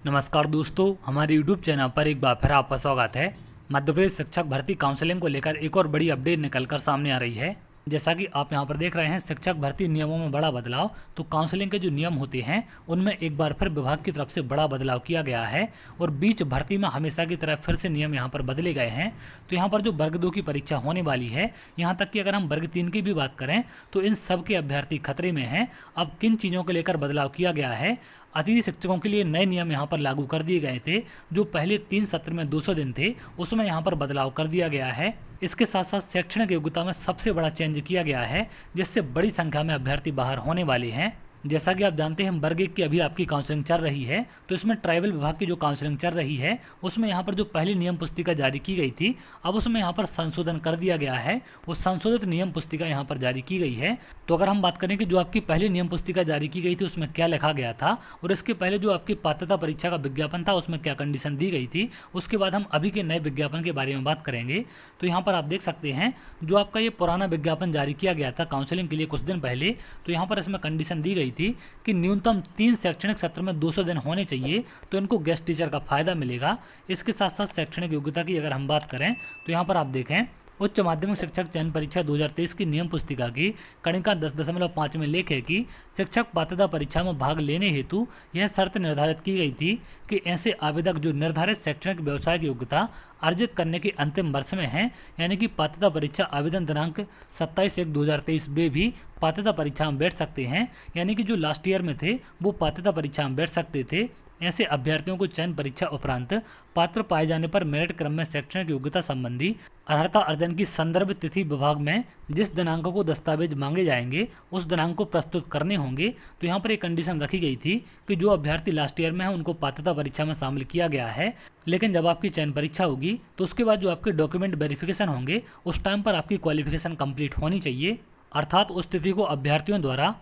नमस्कार दोस्तों, हमारे YouTube चैनल पर एक बार फिर आपका स्वागत है। मध्य प्रदेश शिक्षक भर्ती काउंसलिंग को लेकर एक और बड़ी अपडेट निकलकर सामने आ रही है। जैसा कि आप यहां पर देख रहे हैं, शिक्षक भर्ती नियमों में बड़ा बदलाव। तो काउंसलिंग के जो नियम होते हैं उनमें एक बार फिर विभाग की तरफ से बड़ा बदलाव किया गया है और बीच भर्ती में हमेशा की तरह फिर से नियम यहां पर बदले गए हैं। तो यहां पर जो वर्ग 2 की परीक्षा होने वाली है, यहां तक कि अगर हम वर्ग 3 की भी बात करें तो इन सब के अभ्यर्थी खतरे में हैं। अब किन चीज़ों को लेकर बदलाव किया गया है? अतिथि शिक्षकों के लिए नए नियम यहाँ पर लागू कर दिए गए थे। जो पहले 3 सत्र में 200 दिन थे, उसमें यहाँ पर बदलाव कर दिया गया है। इसके साथ साथ शैक्षणिक योग्यता में सबसे बड़ा चेंज किया गया है, जिससे बड़ी संख्या में अभ्यर्थी बाहर होने वाले हैं। जैसा कि आप जानते हैं, वर्ग 1 की अभी आपकी काउंसलिंग चल रही है, तो इसमें ट्राइबल विभाग की जो काउंसलिंग चल रही है उसमें यहाँ पर जो पहली नियम पुस्तिका जारी की गई थी, अब उसमें यहाँ पर संशोधन कर दिया गया है। वो संशोधित नियम पुस्तिका यहाँ पर जारी की गई है। तो अगर हम बात करें कि जो आपकी पहली नियम पुस्तिका जारी की गई थी उसमें क्या लिखा गया था और इसके पहले जो आपकी पात्रता परीक्षा का विज्ञापन था उसमें क्या कंडीशन दी गई थी, उसके बाद हम अभी के नए विज्ञापन के बारे में बात करेंगे। तो यहाँ पर आप देख सकते हैं, जो आपका ये पुराना विज्ञापन जारी किया गया था काउंसलिंग के लिए कुछ दिन पहले, तो यहाँ पर इसमें कंडीशन दी गई थी कि न्यूनतम 3 शैक्षणिक सत्र में 200 दिन होने चाहिए, तो इनको गेस्ट टीचर का फायदा मिलेगा। इसके साथ साथ शैक्षणिक योग्यता की अगर हम बात करें तो यहाँ पर आप देखें, उच्च माध्यमिक शिक्षक चयन परीक्षा 2023 की नियम पुस्तिका की कणिका 10.5 में लेख है कि शिक्षक पात्रता परीक्षा में भाग लेने हेतु यह शर्त निर्धारित की गई थी कि ऐसे आवेदक जो निर्धारित शैक्षणिक व्यवसायिक योग्यता अर्जित करने के अंतिम वर्ष में हैं, यानी कि पात्रता परीक्षा आवेदन दिनांक 27/1/2023 में भी पात्रता परीक्षा में बैठ सकते हैं, यानी कि जो लास्ट ईयर में थे वो पात्रता परीक्षा में बैठ सकते थे। ऐसे अभ्यर्थियों को चयन परीक्षा उपरांत पात्र पाए जाने पर मेरिट क्रम में शैक्षणिक योग्यता संबंधी अर्हता अर्जन की संदर्भ तिथि विभाग में जिस दिनांक को दस्तावेज मांगे जाएंगे उस दिनांक को प्रस्तुत करने होंगे। तो यहाँ पर एक कंडीशन रखी गई थी कि जो अभ्यर्थी लास्ट ईयर में है उनको पात्रता परीक्षा में शामिल किया गया है, लेकिन जब आपकी चयन परीक्षा होगी तो उसके बाद जो आपके डॉक्यूमेंट वेरिफिकेशन होंगे उस टाइम पर आपकी क्वालिफिकेशन कंप्लीट होनी चाहिए। अर्थात उस तिथि को अभ्यर्थियों द्वारा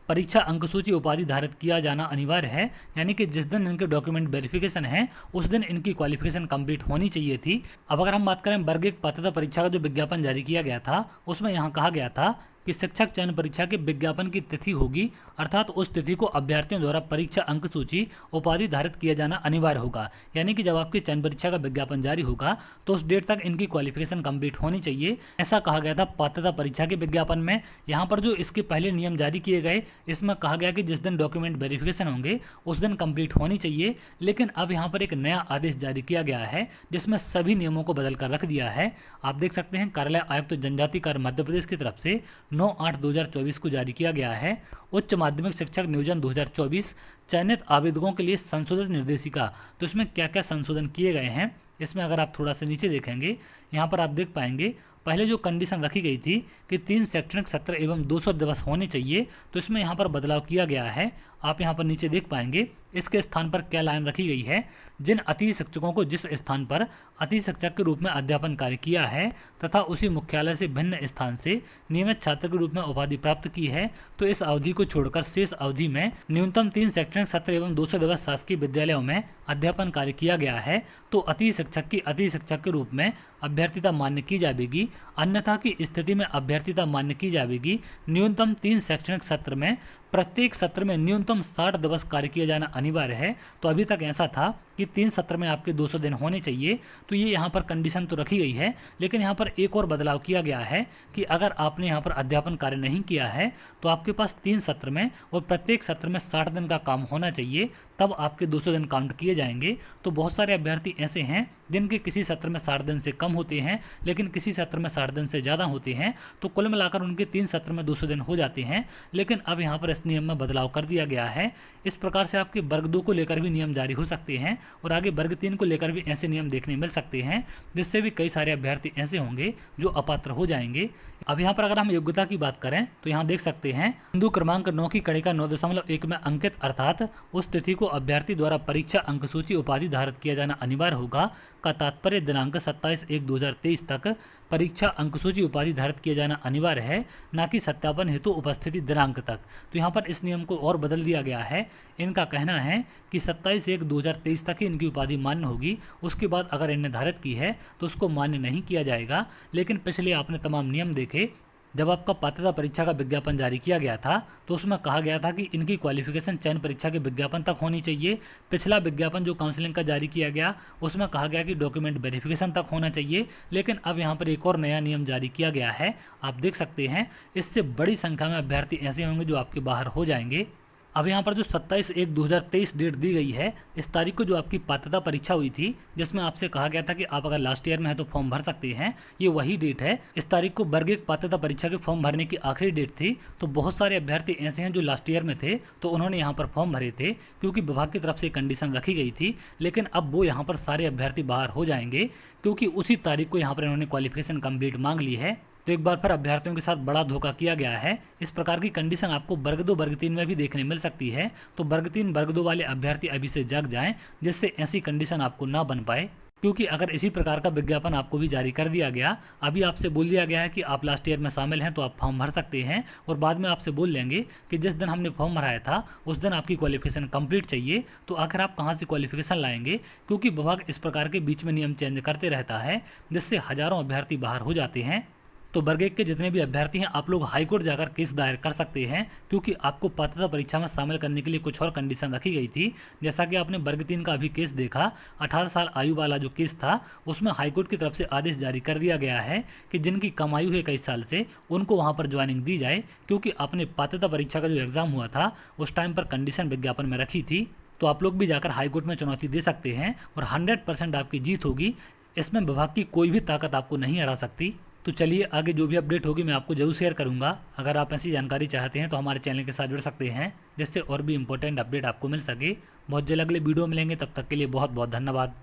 परीक्षा अंक सूची उपाधि धारित किया जाना अनिवार्य है, यानी कि जिस दिन इनके डॉक्यूमेंट वेरिफिकेशन है उस दिन इनकी क्वालिफिकेशन कंप्लीट होनी चाहिए थी। अब अगर हम बात करें वर्ग 1 पात्रता परीक्षा का जो विज्ञापन जारी किया गया था उसमें यहाँ कहा गया था कि शिक्षक चयन परीक्षा के विज्ञापन की तिथि होगी, अर्थात उस तिथि को अभ्यर्थियों द्वारा परीक्षा अंक सूची उपाधि धारित किया जाना अनिवार्य होगा। यानी कि जब आपकी चयन परीक्षा का विज्ञापन जारी होगा तो उस डेट तक इनकी क्वालिफिकेशन कंप्लीट होनी चाहिए, ऐसा कहा गया था पात्रता परीक्षा के विज्ञापन में। यहाँ पर जो इसके पहले नियम जारी किए गए इसमें कहा गया कि जिस दिन डॉक्यूमेंट वेरिफिकेशन होंगे उस दिन कंप्लीट होनी चाहिए, लेकिन अब यहाँ पर एक नया आदेश जारी किया गया है जिसमें सभी नियमों को बदल कर रख दिया है। आप देख सकते हैं, कार्यालय आयुक्त जनजाति कार्य मध्य प्रदेश की तरफ से 9/8/2024 को जारी किया गया है। उच्च माध्यमिक शिक्षक नियोजन 2024 चयनित आवेदकों के लिए संशोधित निर्देशिका। तो इसमें क्या क्या संशोधन किए गए हैं, इसमें अगर आप थोड़ा सा नीचे देखेंगे, यहाँ पर आप देख पाएंगे पहले जो कंडीशन रखी गई थी कि 3 शैक्षणिक सत्र एवं 200 दिवस होने चाहिए, तो इसमें यहाँ पर बदलाव किया गया है। आप यहाँ पर नीचे देख पाएंगे इसके स्थान पर क्या लाइन रखी गई है, जिन अतिथि शिक्षकों को जिस स्थान पर अतिथि शिक्षक के रूप में अध्यापन कार्य किया है तथा उसी मुख्यालय से भिन्न स्थान से नियमित छात्र के रूप में उपाधि प्राप्त की है, तो इस अवधि को छोड़कर शेष अवधि में न्यूनतम 3 शैक्षणिक सत्र एवं 200 दिवस शासकीय विद्यालयों में अध्यापन कार्य किया गया है, तो अतिथि शिक्षक की अतिथि शिक्षक के रूप में अभ्यर्थिता मान्य की जाएगी। अन्यथा की स्थिति में अभ्यर्थिता मान्य की जाएगी न्यूनतम 3 शैक्षणिक सत्र में प्रत्येक सत्र में न्यूनतम 60 दिवस कार्य किया जाना अनिवार्य है। तो अभी तक ऐसा था कि 3 सत्र में आपके 200 दिन होने चाहिए, तो ये यहाँ पर कंडीशन तो रखी गई है, लेकिन यहाँ पर एक और बदलाव किया गया है कि अगर आपने यहाँ पर अध्यापन कार्य नहीं किया है तो आपके पास 3 सत्र में और प्रत्येक सत्र में 60 दिन का काम होना चाहिए, तब आपके 200 दिन काउंट किए जाएंगे। तो बहुत सारे अभ्यर्थी ऐसे हैं जिनके किसी सत्र में 60 दिन से कम होते हैं, लेकिन किसी सत्र में 60 दिन से ज़्यादा होते हैं, तो कुल मिलाकर उनके 3 सत्र में 200 दिन हो जाते हैं। लेकिन अब यहाँ पर इस नियम में बदलाव कर दिया गया है। इस प्रकार से आपके वर्ग 2 को लेकर भी नियम जारी हो सकते हैं और आगे वर्ग 3 को लेकर भी ऐसे नियम देखने मिल सकते हैं, जिससे भी कई सारे अभ्यर्थी ऐसे होंगे जो अपात्र हो जाएंगे। अब यहाँ पर अगर हम योग्यता की बात करें तो यहाँ देख सकते हैं, बिंदु क्रमांक 9 की कणिका 9.1 में अंकित अर्थात उस तिथि को अभ्यर्थी द्वारा परीक्षा अंक सूची उपाधि धारित किया जाना अनिवार्य होगा का तात्पर्य दिनांक 27/1/2023 तक परीक्षा अंक सूची उपाधि धारित किया जाना अनिवार्य है, न कि सत्यापन हेतु उपस्थिति दिनांक तक। तो यहाँ पर इस नियम को और बदल दिया गया है। इनका कहना है कि 27/1/2023 तक ही इनकी उपाधि मान्य होगी, उसके बाद अगर इन्हें निर्धारित की है तो उसको मान्य नहीं किया जाएगा। लेकिन पिछले आपने तमाम नियम देखे जब आपका पात्रता परीक्षा का विज्ञापन जारी किया गया था तो उसमें कहा गया था कि इनकी क्वालिफिकेशन चयन परीक्षा के विज्ञापन तक होनी चाहिए। पिछला विज्ञापन जो काउंसलिंग का जारी किया गया उसमें कहा गया कि डॉक्यूमेंट वेरिफिकेशन तक होना चाहिए, लेकिन अब यहाँ पर एक और नया नियम जारी किया गया है। आप देख सकते हैं इससे बड़ी संख्या में अभ्यर्थी ऐसे होंगे जो आपके बाहर हो जाएंगे। अब यहाँ पर जो 27/1/2023 डेट दी गई है, इस तारीख को जो आपकी पात्रता परीक्षा हुई थी जिसमें आपसे कहा गया था कि आप अगर लास्ट ईयर में है तो फॉर्म भर सकते हैं, ये वही डेट है। इस तारीख को वर्ग 1 पात्रता परीक्षा के फॉर्म भरने की आखिरी डेट थी। तो बहुत सारे अभ्यर्थी ऐसे हैं जो लास्ट ईयर में थे तो उन्होंने यहाँ पर फॉर्म भरे थे क्योंकि विभाग की तरफ से कंडीशन रखी गई थी, लेकिन अब वो यहाँ पर सारे अभ्यर्थी बाहर हो जाएंगे क्योंकि उसी तारीख को यहाँ पर इन्होंने क्वालिफिकेशन कंप्लीट मांग ली है। तो एक बार फिर अभ्यर्थियों के साथ बड़ा धोखा किया गया है। इस प्रकार की कंडीशन आपको वर्ग 2 वर्ग 3 में भी देखने मिल सकती है। तो वर्ग 3 वर्ग 2 वाले अभ्यर्थी अभी से जाग जाएं जिससे ऐसी कंडीशन आपको ना बन पाए, क्योंकि अगर इसी प्रकार का विज्ञापन आपको भी जारी कर दिया गया, अभी आपसे बोल दिया गया है कि आप लास्ट ईयर में शामिल हैं तो आप फॉर्म भर सकते हैं, और बाद में आपसे बोल लेंगे कि जिस दिन हमने फॉर्म भराया था उस दिन आपकी क्वालिफिकेशन कंप्लीट चाहिए, तो आखिर आप कहाँ से क्वालिफिकेशन लाएंगे? क्योंकि विभाग इस प्रकार के बीच में नियम चेंज करते रहता है जिससे हजारों अभ्यर्थी बाहर हो जाते हैं। तो वर्ग 1 के जितने भी अभ्यर्थी हैं आप लोग हाईकोर्ट जाकर केस दायर कर सकते हैं, क्योंकि आपको पात्रता परीक्षा में शामिल करने के लिए कुछ और कंडीशन रखी गई थी। जैसा कि आपने वर्ग 3 का अभी केस देखा, 18 साल आयु वाला जो केस था उसमें हाईकोर्ट की तरफ से आदेश जारी कर दिया गया है कि जिनकी कम आयु है कई साल से उनको वहाँ पर ज्वाइनिंग दी जाए, क्योंकि आपने पात्रता परीक्षा का जो एग्ज़ाम हुआ था उस टाइम पर कंडीशन विज्ञापन में रखी थी। तो आप लोग भी जाकर हाईकोर्ट में चुनौती दे सकते हैं और 100% आपकी जीत होगी। इसमें विभाग की कोई भी ताकत आपको नहीं हरा सकती। तो चलिए आगे जो भी अपडेट होगी मैं आपको जरूर शेयर करूंगा। अगर आप ऐसी जानकारी चाहते हैं तो हमारे चैनल के साथ जुड़ सकते हैं जिससे और भी इंपॉर्टेंट अपडेट आपको मिल सके। बहुत जल्द अगले वीडियो मिलेंगे, तब तक के लिए बहुत बहुत धन्यवाद।